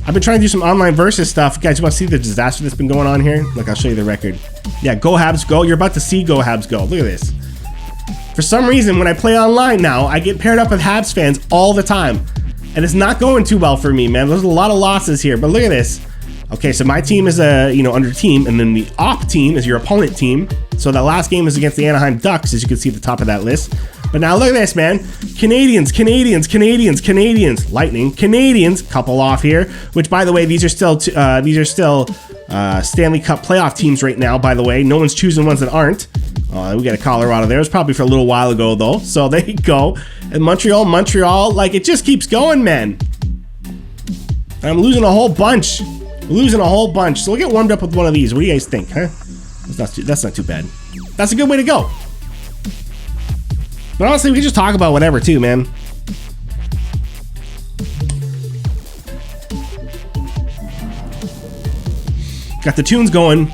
I've been trying to do some online versus stuff. Guys, you want to see the disaster that's been going on here? Look, I'll show you the record. Yeah, go Habs go. You're about to see go Habs go. Look at this. For some reason, when I play online now, I get paired up with Habs fans all the time. And it's not going too well for me, man. There's a lot of losses here, but look at this. Okay, so my team is under team, and then the op team is your opponent team. So that last game is against the Anaheim Ducks, as you can see at the top of that list. But now look at this, man. Canadiens, Lightning, Canadiens, couple off here. Which, by the way, these are still Stanley Cup playoff teams right now. By the way, no one's choosing ones that aren't. We got a Colorado there. It was probably for a little while ago though. So there you go. And Montreal, like it just keeps going, man. I'm losing a whole bunch. So we'll get warmed up with one of these. What do you guys think, huh? That's not too bad. That's a good way to go. But honestly, we can just talk about whatever too, man. Got the tunes going.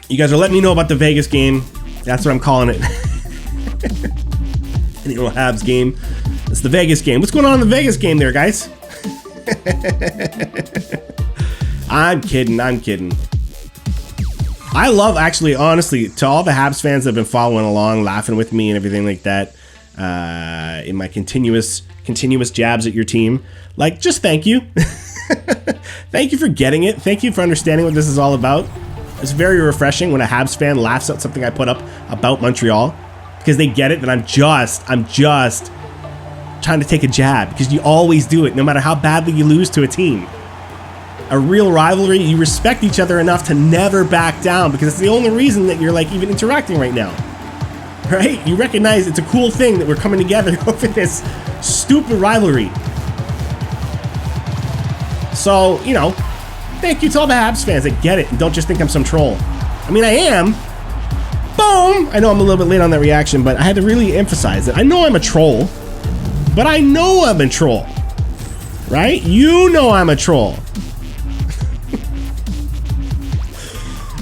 You guys are letting me know about the Vegas game. That's what I'm calling it. And you know, Habs game. It's the Vegas game. What's going on in the Vegas game there, guys? I'm kidding. I love, actually, honestly, to all the Habs fans that have been following along, laughing with me and everything like that, in my continuous jabs at your team, like, just thank you. Thank you for getting it. Thank you for understanding what this is all about. It's very refreshing when a Habs fan laughs at something I put up about Montreal, because they get it that I'm just trying to take a jab, because you always do it, no matter how badly you lose to a team. A real rivalry, you respect each other enough to never back down, because it's the only reason that you're like even interacting right now. Right? You recognize it's a cool thing that we're coming together over this stupid rivalry. So, you know, thank you to all the Habs fans that get it and don't just think I'm some troll. I mean, I am. Boom! I know I'm a little bit late on that reaction, but I had to really emphasize it. I know I'm a troll, but I know I'm a troll. Right? You know I'm a troll.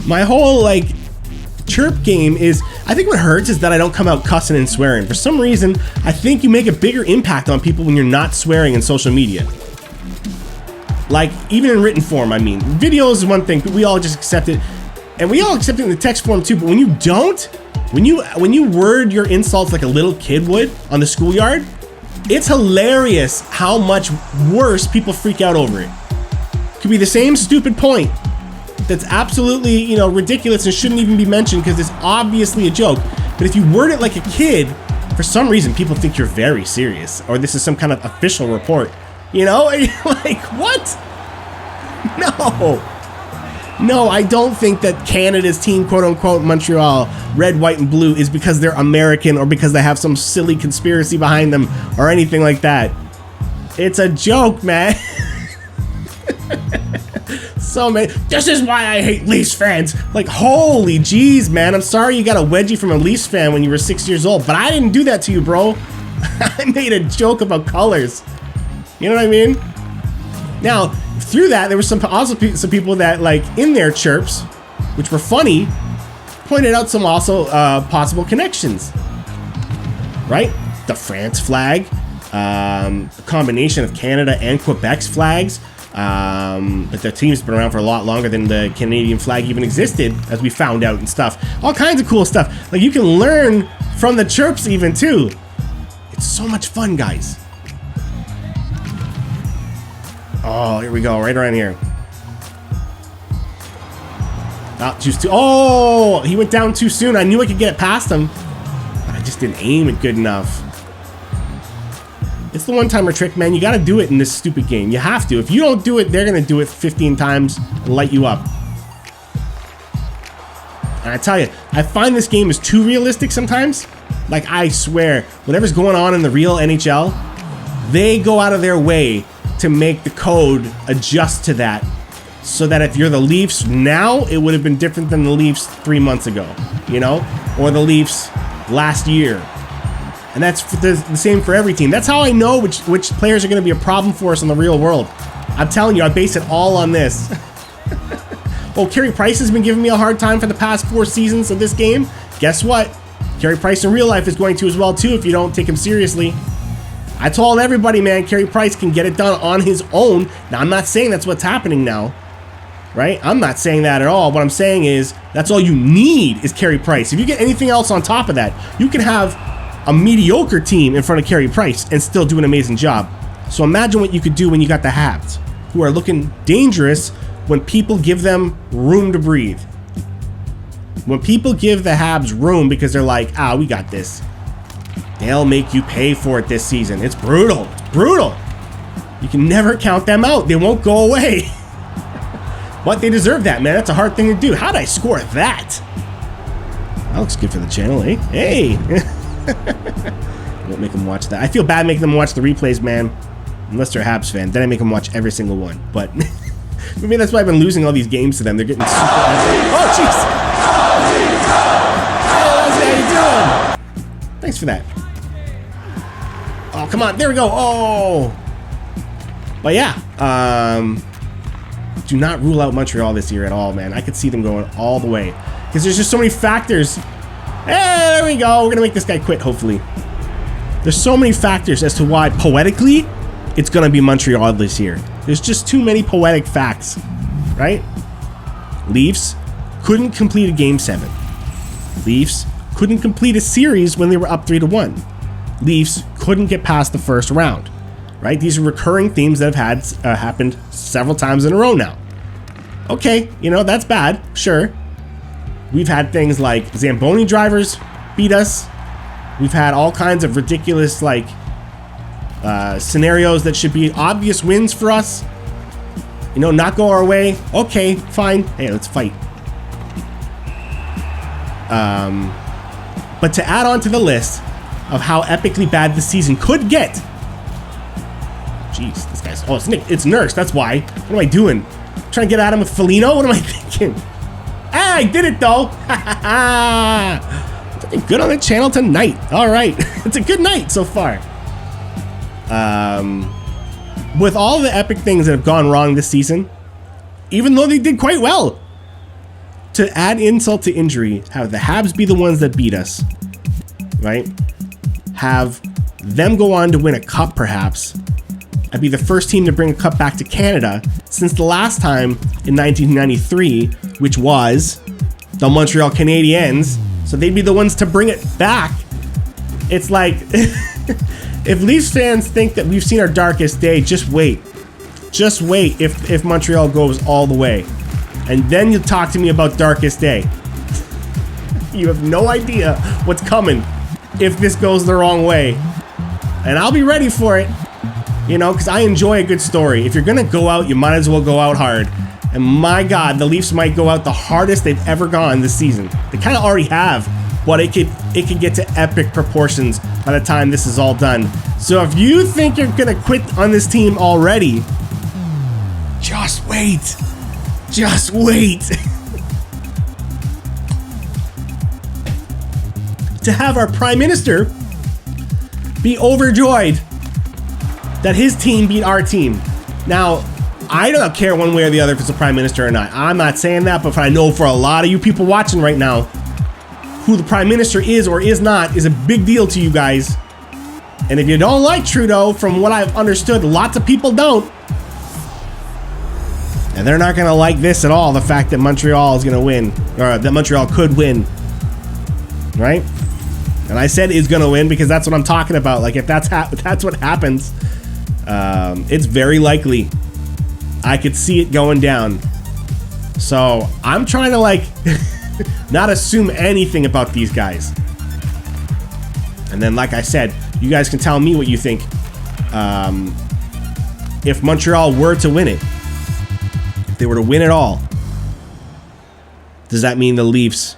My whole, like, chirp game is, I think what hurts is that I don't come out cussing and swearing. For some reason, I think you make a bigger impact on people when you're not swearing in social media. Like, even in written form, I mean. Video is one thing, but we all just accept it. And we all accept it in the text form too, but when you don't, when you word your insults like a little kid would on the schoolyard, it's hilarious how much worse people freak out over it. Could be the same stupid point that's absolutely, you know, ridiculous and shouldn't even be mentioned because it's obviously a joke. But if you word it like a kid, for some reason people think you're very serious, or this is some kind of official report. You know, and you're like, what? No, I don't think that Canada's team, quote unquote, Montreal, red, white, and blue, is because they're American or because they have some silly conspiracy behind them or anything like that. It's a joke, man. So, man, this is why I hate Leafs fans. Like, holy jeez, man. I'm sorry you got a wedgie from a Leafs fan when you were 6 years old, but I didn't do that to you, bro. I made a joke about colors. You know what I mean? Now, through that, there was also some people that, like, in their chirps, which were funny, pointed out some also possible connections. Right? The France flag, a combination of Canada and Quebec's flags. But the team's been around for a lot longer than the Canadian flag even existed, as we found out and stuff. All kinds of cool stuff. Like, you can learn from the chirps even too. It's so much fun, guys. Oh, here we go, right around here. Oh, he went down too soon. I knew I could get it past him, but I just didn't aim it good enough. It's the one-timer trick, man. You gotta do it in this stupid game. You have to. If you don't do it, they're gonna do it 15 times and light you up. And I tell you, I find this game is too realistic sometimes. Like, I swear, whatever's going on in the real NHL, they go out of their way to make the code adjust to that, so that if you're the Leafs now, it would have been different than the Leafs 3 months ago, you know, or the Leafs last year. And that's the same for every team. That's how I know which players are going to be a problem for us in the real world. I'm telling you, I base it all on this. Well, Carey Price has been giving me a hard time for the past 4 seasons of this game. Guess what? Carey Price in real life is going to as well too if you don't take him seriously. I told everybody, man, Carey Price can get it done on his own. Now, I'm not saying that's what's happening now, right? I'm not saying that at all. What I'm saying is that's all you need is Carey Price. If you get anything else on top of that, you can have a mediocre team in front of Carey Price and still do an amazing job. So imagine what you could do when you got the Habs, who are looking dangerous when people give them room to breathe. When people give the Habs room because they're like, we got this. They'll make you pay for it this season. It's brutal. It's brutal. You can never count them out. They won't go away. But they deserve that, man. That's a hard thing to do. How'd I score that? That looks good for the channel, eh? Hey. Won't make them watch that. I feel bad making them watch the replays, man. Unless they're a Habs fan. Then I make them watch every single one. But maybe that's why I've been losing all these games to them. They're getting super... Oh, jeez. Hey, how you doing? Thanks for that. Oh, come on. There we go. Oh. But yeah. Do not rule out Montreal this year at all, man. I could see them going all the way. Because there's just so many factors. Hey, there we go. We're going to make this guy quit, hopefully. There's so many factors as to why, poetically, it's going to be Montreal this year. There's just too many poetic facts, right? Leafs couldn't complete a Game 7. Leafs couldn't complete a series when they were up 3-1. Leafs couldn't get past the first round, right? These are recurring themes that have had happened several times in a row now. Okay, that's bad, sure. We've had things like Zamboni drivers beat us. We've had all kinds of ridiculous, scenarios that should be obvious wins for us. Not go our way. Okay, fine. Hey, let's fight. But to add on to the list of how epically bad the season could get. Jeez, this guy's... Oh, it's Nurse. That's why. What am I doing? Trying to get at him with Foligno? What am I thinking? I did it, though. Looking good on the channel tonight. All right. It's a good night so far. With all the epic things that have gone wrong this season, even though they did quite well, to add insult to injury, have the Habs be the ones that beat us, right? Have them go on to win a cup, perhaps. I'd be the first team to bring a cup back to Canada since the last time in 1993, which was the Montreal Canadiens. So they'd be the ones to bring it back. It's like, if Leafs fans think that we've seen our darkest day, just wait. Just wait if Montreal goes all the way. And then you'll talk to me about darkest day. You have no idea what's coming if this goes the wrong way. And I'll be ready for it. Because I enjoy a good story. If you're going to go out, you might as well go out hard. And my God, the Leafs might go out the hardest they've ever gone this season. They kind of already have, but it could get to epic proportions by the time this is all done. So if you think you're going to quit on this team already, just wait. Just wait. To have our Prime Minister be overjoyed that his team beat our team. Now, I don't care one way or the other if it's a Prime Minister or not. I'm not saying that, but I know for a lot of you people watching right now, who the Prime Minister is or is not is a big deal to you guys. And if you don't like Trudeau, from what I've understood, lots of people don't. And they're not going to like this at all, the fact that Montreal is going to win, or that Montreal could win, right? And I said is going to win because that's what I'm talking about. Like, if that's what happens, it's very likely. I could see it going down. So I'm trying to not assume anything about these guys. And then, like I said, you guys can tell me what you think. If Montreal were to win it, if they were to win it all, does that mean the Leafs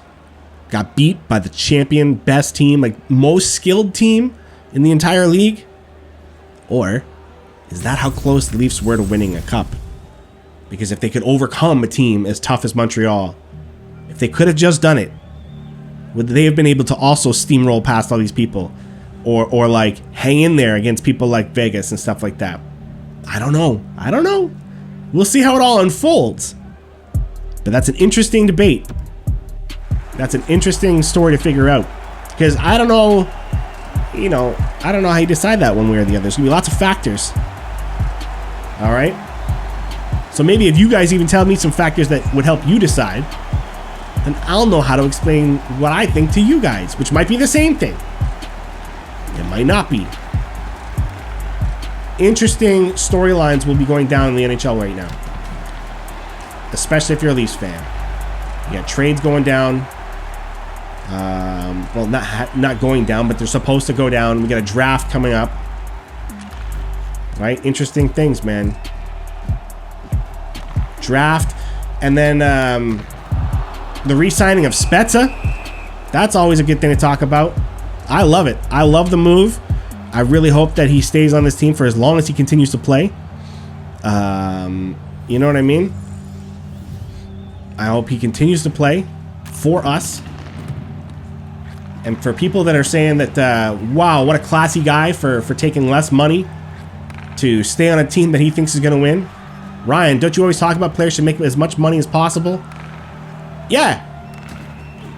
got beat by the champion, best team, most skilled team in the entire league? Or is that how close the Leafs were to winning a cup? Because if they could overcome a team as tough as Montreal, if they could have just done it, would they have been able to also steamroll past all these people? Or hang in there against people like Vegas and stuff like that? I don't know. We'll see how it all unfolds. But that's an interesting debate. That's an interesting story to figure out. Because I don't know you know, I don't know how you decide that one way or the other. There's going to be lots of factors. All right? So maybe if you guys even tell me some factors that would help you decide, then I'll know how to explain what I think to you guys, which might be the same thing. It might not be. Interesting storylines will be going down in the NHL right now, especially if you're a Leafs fan. You got trades going down. Well, not going down, but they're supposed to go down. We got a draft coming up. Right? Interesting things, man. Draft. And then the re-signing of Spezza. That's always a good thing to talk about. I love it. I love the move. I really hope that he stays on this team for as long as he continues to play. You know what I mean? I hope he continues to play for us. And for people that are saying that, wow, what a classy guy for taking less money to stay on a team that he thinks is going to win. Ryan, don't you always talk about players should make as much money as possible? Yeah.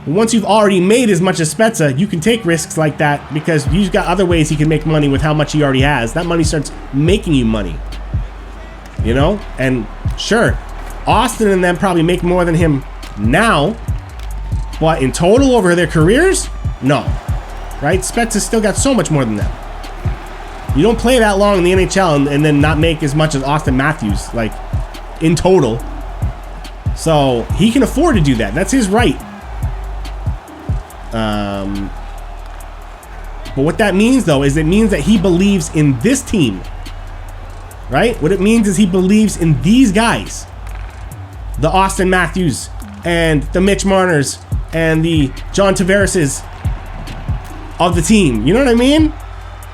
Once you've already made as much as Spezza, you can take risks like that because you've got other ways he can make money with how much he already has. That money starts making you money. You know? And sure, Austin and them probably make more than him now, but in total over their careers, no. Right? Spezza's still got so much more than them. You don't play that long in the NHL and then not make as much as Austin Matthews, like, in total. So, he can afford to do that. That's his right. But what that means, though, is it means that he believes in this team. Right? What it means is he believes in these guys. The Austin Matthews and the Mitch Marners and the John Tavareses of the team. You know what I mean?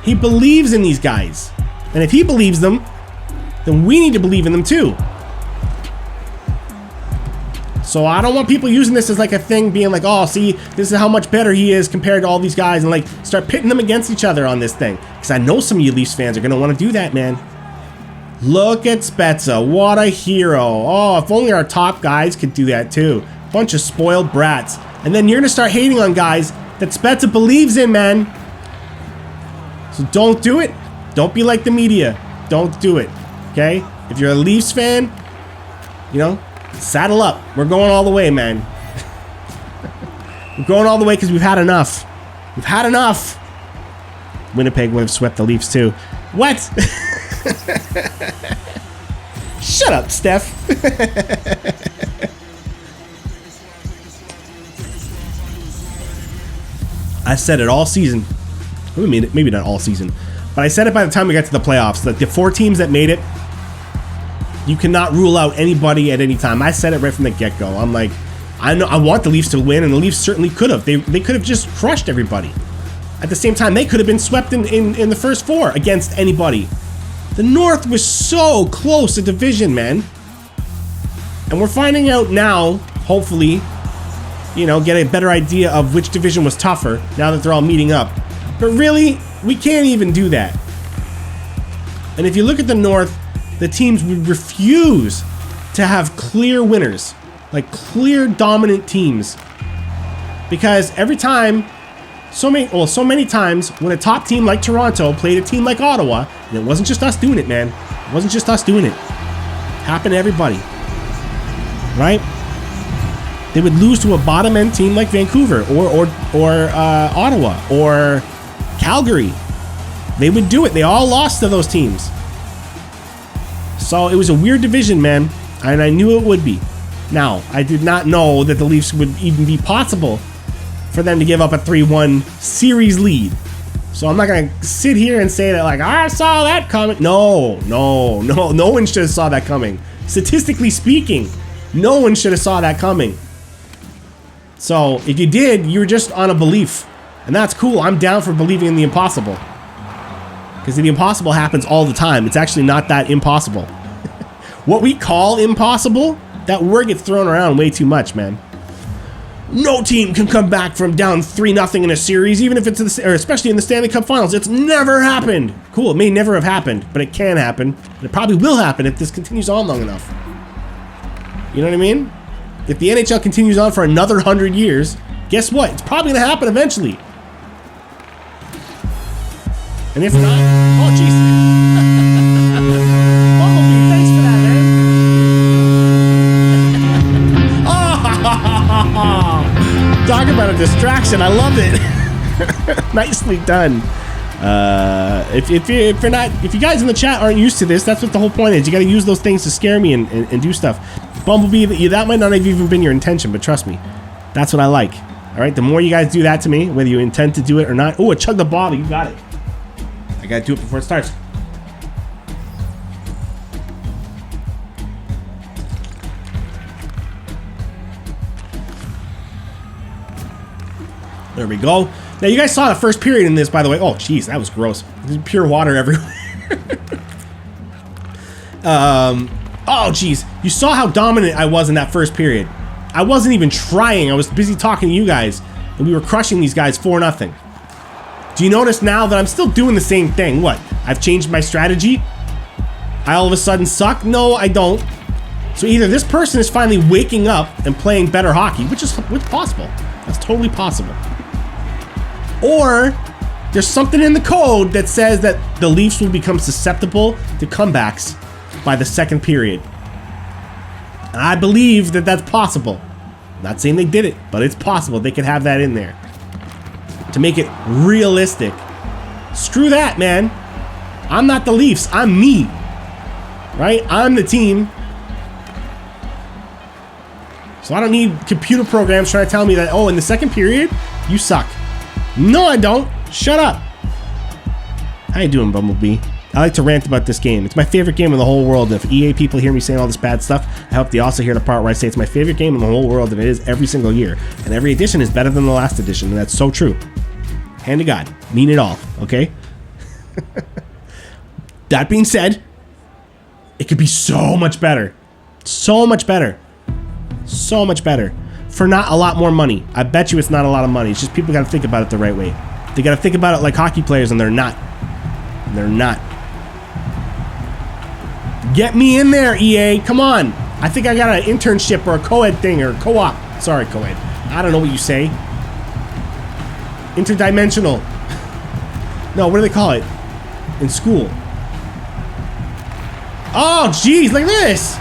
He believes in these guys. And if he believes them, then we need to believe in them too. So I don't want people using this as like a thing, being like, oh, see, this is how much better he is compared to all these guys, and like start pitting them against each other on this thing. Because I know some of you Leafs fans are going to want to do that, man. Look at Spezza. What a hero. Oh, if only our top guys could do that too. Bunch of spoiled brats. And then you're going to start hating on guys that Spezza believes in, man. So don't do it. Don't be like the media. Don't do it. Okay? If you're a Leafs fan, you know, saddle up. We're going all the way, man. We're going all the way because we've had enough. We've had enough. Winnipeg would have swept the Leafs too. What? Shut up, Steph. I said it all season. Maybe not all season, but I said it by the time we got to the playoffs. That the 4 teams that made it, you cannot rule out anybody at any time. I said it right from the get-go. I'm like, I know I want the Leafs to win, and the Leafs certainly could have. They could have just crushed everybody. At the same time, they could have been swept in the first 4 against anybody. The North was so close a division, man. And we're finding out now, hopefully, you know, get a better idea of which division was tougher now that they're all meeting up. But really, we can't even do that. And if you look at the North, the teams would refuse to have clear winners, like clear dominant teams. Because every time, so many times when a top team like Toronto played a team like Ottawa, and it wasn't just us doing it, man. It wasn't just us doing it. It happened to everybody. Right? They would lose to a bottom-end team like Vancouver or Ottawa or Calgary. They would do it. They all lost to those teams. So it was a weird division, man, and I knew it would be. Now, I did not know that the Leafs would even be possible for them to give up a 3-1 series lead. So I'm not going to sit here and say that, like, I saw that coming. No one should have saw that coming. Statistically speaking, no one should have saw that coming. So if you did, you were just on a belief. And that's cool. I'm down for believing in the impossible. Because the impossible happens all the time. It's actually not that impossible. What we call impossible, that word gets thrown around way too much, man. No team can come back from down 3-0 in a series, even if it's especially in the Stanley Cup Finals. It's never happened. Cool, it may never have happened, but it can happen. And it probably will happen if this continues on long enough. You know what I mean? If the NHL continues on for another 100 years, guess what? It's probably going to happen eventually. And if not, oh jeez. Bumblebee, thanks for that, man. Oh, talk about a distraction. I love it. Nicely done. If you guys in the chat aren't used to this, that's what the whole point is. You got to use those things to scare me and do stuff. Bumblebee, that might not have even been your intention, but trust me, that's what I like. All right, the more you guys do that to me, whether you intend to do it or not. Oh, a chug the bottle, you got it. I gotta do it before it starts. There we go. Now, you guys saw the first period in this, by the way. Oh, jeez, that was gross. There's pure water everywhere. Oh, jeez. You saw how dominant I was in that first period. I wasn't even trying. I was busy talking to you guys, and we were crushing these guys 4-0. Do you notice now that I'm still doing the same thing? What? I've changed my strategy? I all of a sudden suck? No, I don't. So either this person is finally waking up and playing better hockey, which is possible. That's totally possible. Or there's something in the code that says that the Leafs will become susceptible to comebacks by the second period. And I believe that that's possible. I'm not saying they did it, but it's possible they could have that in there to make it realistic. Screw that, man. I'm not the Leafs. I'm me. Right? I'm the team. So I don't need computer programs trying to tell me that, oh, in the second period, you suck. No, I don't. Shut up. How you doing, Bumblebee? I like to rant about this game. It's my favorite game in the whole world. If EA people hear me saying all this bad stuff, I hope they also hear the part where I say it's my favorite game in the whole world, and it is every single year. And every edition is better than the last edition, and that's so true. Hand to God. Mean it all, okay? That being said, it could be so much better. So much better. So much better. For not a lot more money. I bet you it's not a lot of money. It's just people got to think about it the right way. They got to think about it like hockey players, and they're not. They're not. Get me in there, EA. Come on. I think I got an internship or a co-ed thing or co-op. Sorry, co-ed. I don't know what you say. Interdimensional. No, what do they call it? In school. Oh, jeez, look at this.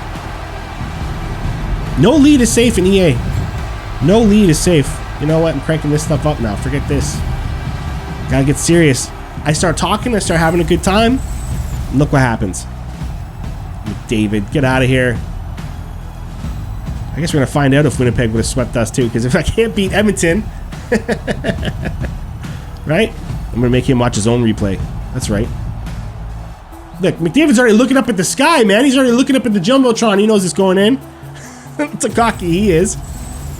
No lead is safe in EA. No lead is safe. You know what? I'm cranking this stuff up now. Forget this. Gotta get serious. I start talking, I start having a good time. Look what happens. David, get out of here. I guess we're gonna find out if Winnipeg would have swept us too, because if I can't beat Edmonton, right? I'm gonna make him watch his own replay. That's right. Look, McDavid's already looking up at the sky, man. He's already looking up at the Jumbotron. He knows it's going in. That's how cocky he is.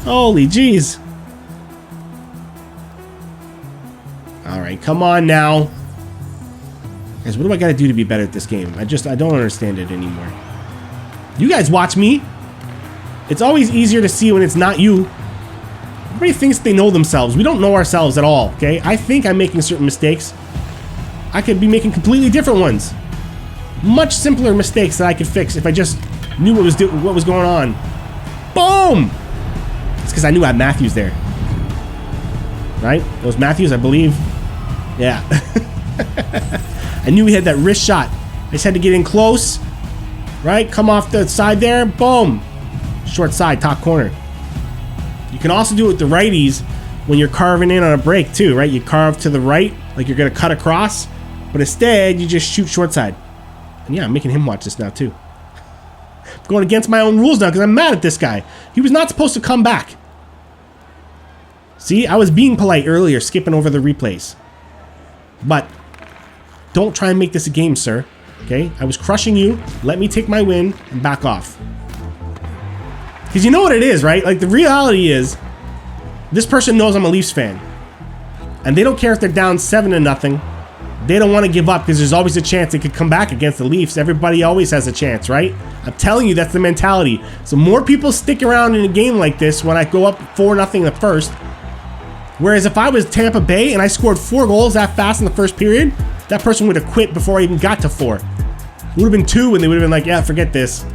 Holy jeez. Alright, come on now. Guys, what do I gotta do to be better at this game? I don't understand it anymore. You guys watch me. It's always easier to see when it's not you. Everybody thinks they know themselves. We don't know ourselves at all, okay? I think I'm making certain mistakes. I could be making completely different ones. Much simpler mistakes that I could fix if I just knew what was going on. Boom! It's because I knew I had Matthews there. Right? It was Matthews, I believe. Yeah. I knew he had that wrist shot. I just had to get in close. Right? Come off the side there. Boom. Short side, top corner. You can also do it with the righties when you're carving in on a break too, right? You carve to the right, like you're going to cut across. But instead, you just shoot short side. And yeah, I'm making him watch this now too. I'm going against my own rules now because I'm mad at this guy. He was not supposed to come back. See, I was being polite earlier, skipping over the replays. But don't try and make this a game, sir. Okay? I was crushing you. Let me take my win and back off. Because you know what it is, right? Like, the reality is, this person knows I'm a Leafs fan. And they don't care if they're down 7-0. They don't want to give up because there's always a chance they could come back against the Leafs. Everybody always has a chance, right? I'm telling you, that's the mentality. So more people stick around in a game like this when I go up 4-0 in the first. Whereas if I was Tampa Bay and I scored 4 goals that fast in the first period, that person would have quit before I even got to 4. It would have been 2 and they would have been like, yeah, forget this.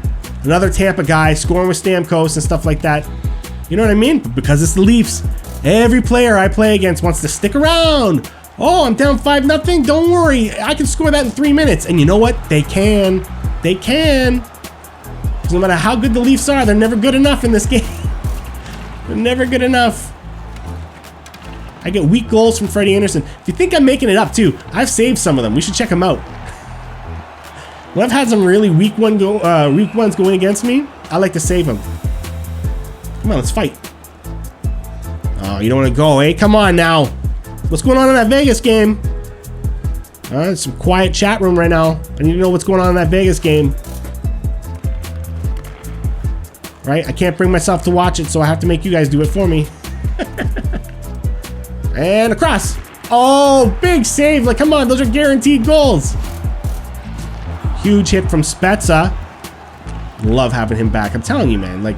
Another Tampa guy scoring with Stamkos and stuff like that. You know what I mean? But because it's the Leafs, every player I play against wants to stick around Oh, I'm down 5-0. Don't worry. I can score that in 3 minutes. And you know what? They can. They can. Because no matter how good the Leafs are, they're never good enough in this game. They're never good enough. I get weak goals from Freddie Anderson. If you think I'm making it up too, I've saved some of them. We should check them out. When I've had some really weak ones going against me, I like to save them. Come on, let's fight. Oh, you don't want to go, eh? Come on now. What's going on in that Vegas game? It's some quiet chat room right now. I need to know what's going on in that Vegas game. Right? I can't bring myself to watch it, so I have to make you guys do it for me. And across. Oh, big save. Like, come on, those are guaranteed goals. Huge hit from Spezza. Love having him back. I'm telling you, man. Like,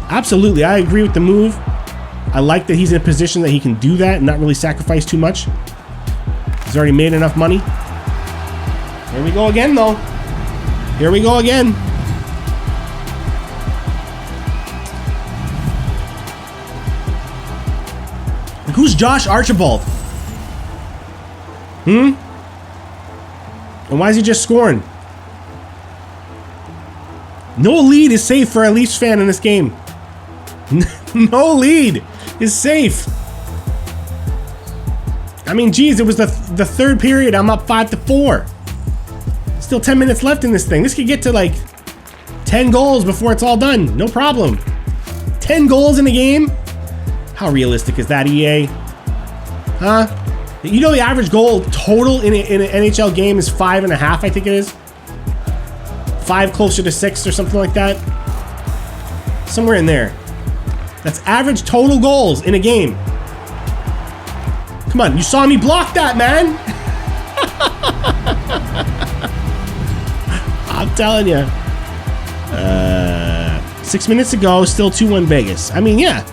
absolutely. I agree with the move. I like that he's in a position that he can do that and not really sacrifice too much. He's already made enough money. Here we go again, though. Here we go again. Who's Josh Archibald? And why is he just scoring? No lead is safe for a Leafs fan in this game. No lead is safe. I mean, geez, it was the third period. I'm up 5-4. Still 10 minutes left in this thing. This could get to like 10 goals before it's all done. No problem. 10 goals in a game? How realistic is that, EA? Huh? You know the average goal total in an NHL game is 5.5, I think it is. 5 closer to 6 or something like that. Somewhere in there. That's average total goals in a game. Come on, you saw me block that, man. I'm telling you. 6 minutes ago, still 2-1 Vegas. I mean, yeah.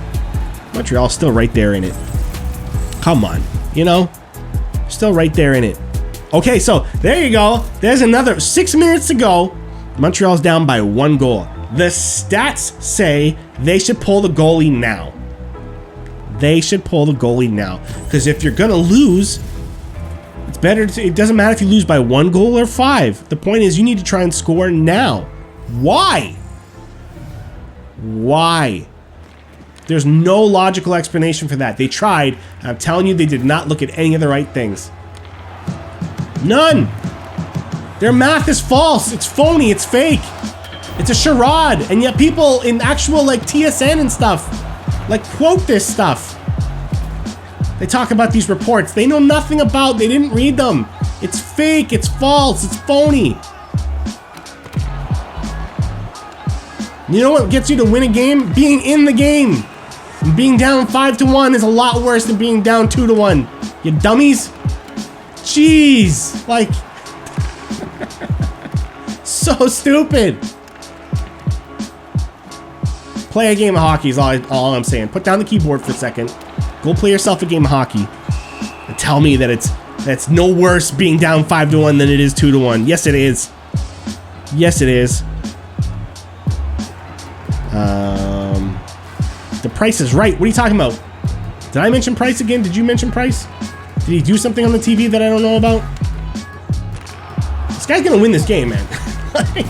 Montreal's still right there in it. Come on, you know? Still right there in it. Okay, so there you go. There's another 6 minutes to go. Montreal's down by 1 goal. The stats say they should pull the goalie now. They should pull the goalie now. Because if you're going to lose, it's better to, it doesn't matter if you lose by 1 goal or 5. The point is you need to try and score now. Why? Why? There's no logical explanation for that. They tried. I'm telling you, they did not look at any of the right things. None. Their math is false. It's phony. It's fake. It's a charade. And yet people in actual like TSN and stuff like quote this stuff. They talk about these reports. They know nothing about. They didn't read them. It's fake. It's false. It's phony. You know what gets you to win a game? Being in the game. Being down 5-1 is a lot worse than being down 2-1. You dummies. Jeez. Like, so stupid. Play a game of hockey is all I'm saying. Put down the keyboard for a second. Go play yourself a game of hockey. And tell me that it's no worse being down 5-1 than it is 2-1. Yes, it is. Yes, it is. The Price is Right. What are you talking about? Did I mention Price again? Did you mention Price? Did he do something on the TV that I don't know about? This guy's gonna win this game, man. Like,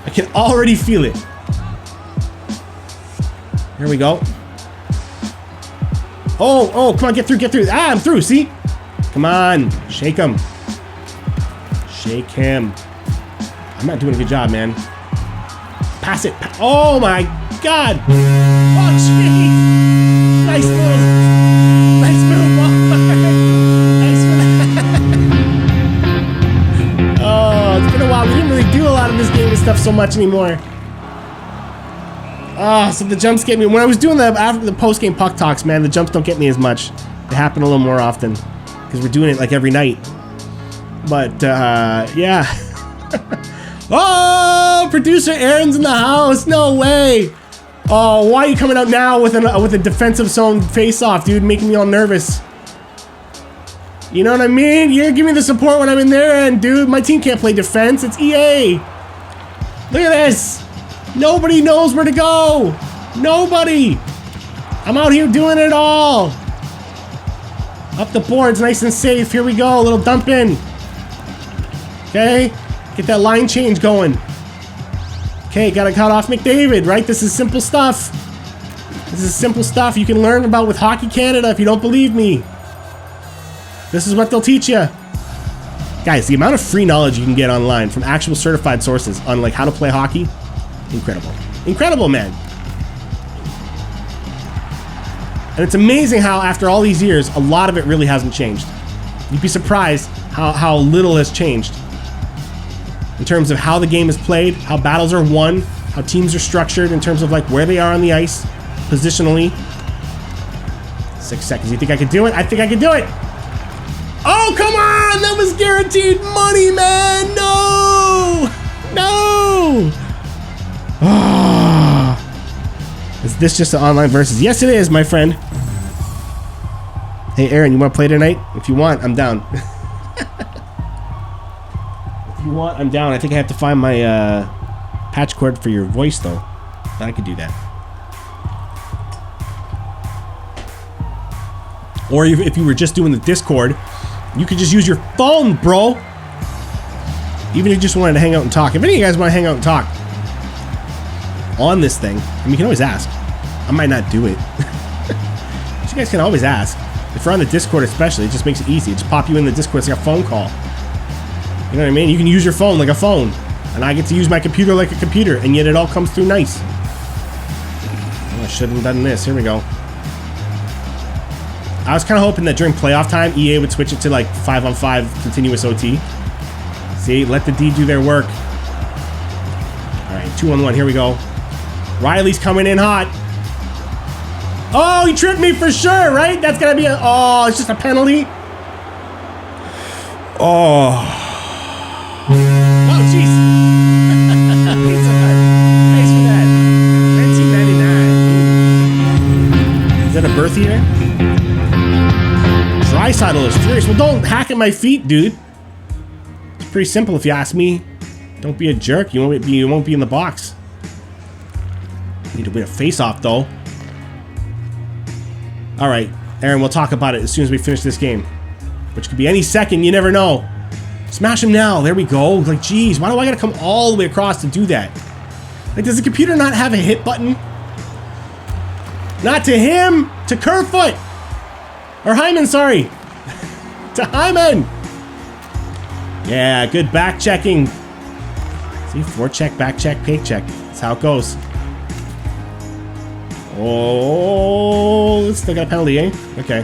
I can already feel it. Here we go. Oh, come on, get through. Ah, I'm through, see? Come on, shake him. Shake him. I'm not doing a good job, man. Pass it. Oh my God. Oh, jeez. Nice move. Nice move. Nice move. Oh, it's been a while. We didn't really do a lot of this game and stuff so much anymore. Oh, so the jumps get me. When I was doing after the post-game puck talks, man, the jumps don't get me as much. They happen a little more often because we're doing it like every night. But, yeah. Oh, producer Aaron's in the house. No way. Oh, why are you coming out now with a defensive zone face-off, dude? Making me all nervous. You know what I mean? You're giving me the support when I'm in there, and dude, my team can't play defense. It's EA. Look at this. Nobody knows where to go. Nobody. I'm out here doing it all. Up the boards, nice and safe. Here we go, a little dump in. Okay, get that line change going. Okay, gotta cut off McDavid, right? This is simple stuff. This is simple stuff you can learn about with Hockey Canada if you don't believe me. This is what they'll teach you. Guys, the amount of free knowledge you can get online from actual certified sources on like how to play hockey, incredible. Incredible, man. And it's amazing how after all these years, a lot of it really hasn't changed. You'd be surprised how little has changed. In terms of how the game is played, how battles are won, how teams are structured in terms of like where they are on the ice, positionally. 6 seconds. You think I could do it? I think I could do it. Oh, come on! That was guaranteed money, man! No! No! Is this just an online versus? Yes, it is, my friend. Hey, Aaron, you want to play tonight? If you want, I'm down. If you want, I'm down. I think I have to find my patch cord for your voice, though. But I could do that. Or if you were just doing the Discord, you could just use your phone, bro. Even if you just wanted to hang out and talk. If any of you guys want to hang out and talk on this thing, I mean, you can always ask. I might not do it. But you guys can always ask. If you're on the Discord especially, it just makes it easy. It just pop you in the Discord. It's like a phone call. You know what I mean? You can use your phone like a phone. And I get to use my computer like a computer. And yet it all comes through nice. Oh, I shouldn't have done this. Here we go. I was kind of hoping that during playoff time, EA would switch it to like 5-on-5 continuous OT. See, let the D do their work. All right, 2-on-1, here we go. Riley's coming in hot. Oh, he tripped me for sure, right? That's gonna be a, oh, it's just a penalty. Oh. Oh, jeez. Thanks for that. 1999. Is that a birth year? Drysaddle is furious. Well, don't hack at my feet, dude. It's pretty simple if you ask me. Don't be a jerk. You won't be in the box. Need to win a face-off, though. All right, Aaron, we'll talk about it as soon as we finish this game. Which could be any second. You never know. Smash him now. There we go. Like, geez, why do I gotta come all the way across to do that? Like, does the computer not have a hit button? Not to him. To Kerfoot. Or Hyman, sorry. To Hyman. Yeah, good back checking. See, forecheck, back check, pay check. That's how it goes. Oh, still got a penalty, eh? Okay.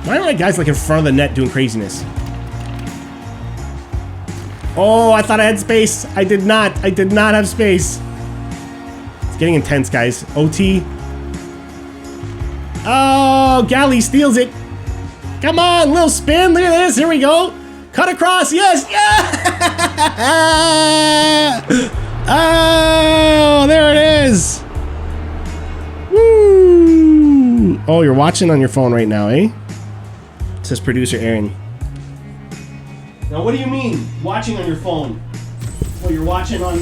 Why are my guys like in front of the net doing craziness? Oh, I thought I had space. I did not. I did not have space. It's getting intense, guys. OT. Oh, Galley steals it. Come on, little spin. Look at this. Here we go. Cut across. Yes. Yeah. Oh, there it is. Woo. Oh, you're watching on your phone right now, eh? It says producer Aaron. Now, what do you mean, watching on your phone? Well, you're watching on